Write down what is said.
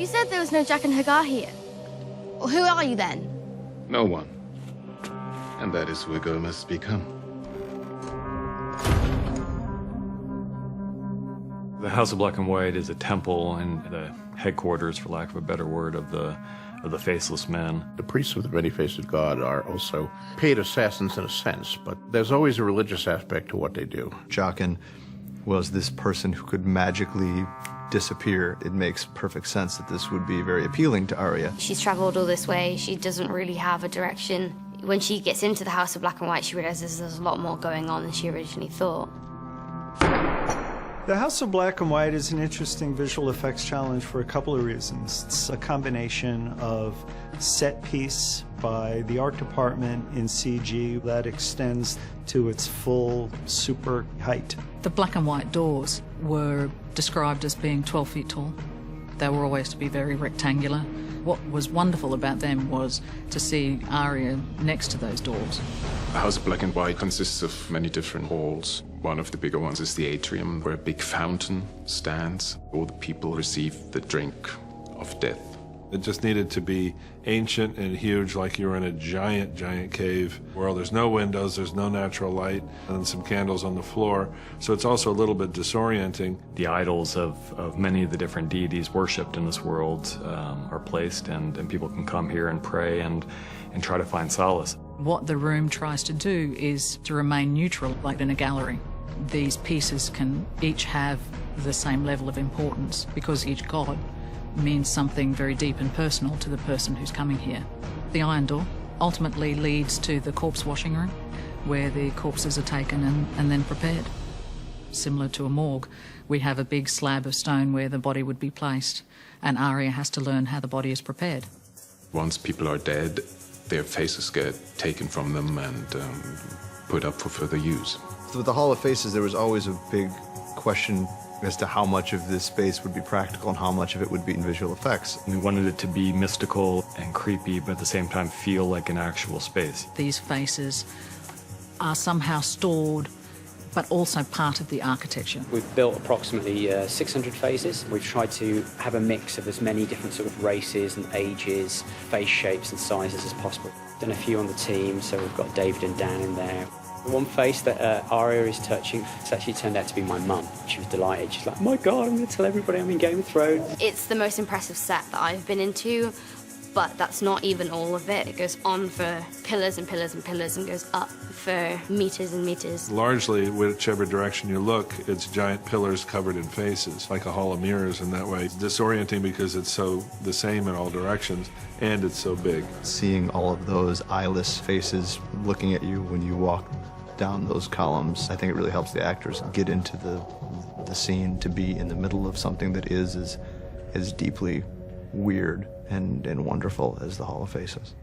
said there was no Jack and Hagar here. Well, who are you then? No one. And that is who a girl must become. The House of Black and White is a temple and the headquarters, for lack of a better word, of the Faceless Men. The priests of the many-faced god are also paid assassins in a sense, but there's always a religious aspect to what they do. Jaqen was this person who could magically disappear. It makes perfect sense that this would be very appealing to Arya. She's traveled all this way. She doesn't really have a direction. When she gets into the House of Black and White, she realizes there's a lot more going on than she originally thought. The House of Black and White is an interesting visual effects challenge for a couple of reasons. It's a combination of set piece by the art department in CG that extends to its full super height. The black and white doors were described as being 12 feet tall. They were always to be very rectangular. What was wonderful about them was to see Arya next to those doors. The House of Black and White consists of many different halls. One of the bigger ones is the atrium, where a big fountain stands. All the people receive the drink of death. It just needed to be ancient and huge, like you were in a giant, giant cave where there's no windows, there's no natural light, and some candles on the floor. So it's also a little bit disorienting. The idols of many of the different deities worshipped in this world are placed, and people can come here and pray and try to find solace. What the room tries to do is to remain neutral, like in a gallery. These pieces can each have the same level of importance because each god means something very deep and personal to the person who's coming here. The iron door ultimately leads to the corpse washing room, where the corpses are taken and then prepared. Similar to a morgue, we have a big slab of stone where the body would be placed, and Arya has to learn how the body is prepared. Once people are dead, their faces get taken from them and put up for further use. With the Hall of Faces, there was always a big question as to how much of this space would be practical and how much of it would be in visual effects. We wanted it to be mystical and creepy, but at the same time feel like an actual space. These faces are somehow stored, but also part of the architecture. We've built approximately 600 faces. We've tried to have a mix of as many different sort of races and ages, face shapes and sizes as possible. Done a few on the team, so we've got David and Dan in there. The one face that Arya is touching, it's actually turned out to be my mum. She was delighted. She's like, oh my God, I'm going to tell everybody I'm in Game of Thrones. It's the most impressive set that I've been into, but that's not even all of it. It goes on for pillars and pillars and pillars and goes up for meters and meters. Largely, whichever direction you look, it's giant pillars covered in faces, like a hall of mirrors in that way. It's disorienting because it's so the same in all directions, and it's so big. Seeing all of those eyeless faces looking at you when you walk down those columns, I think it really helps the actors get into the scene, to be in the middle of something that is as deeply weird and wonderful as the Hall of Faces.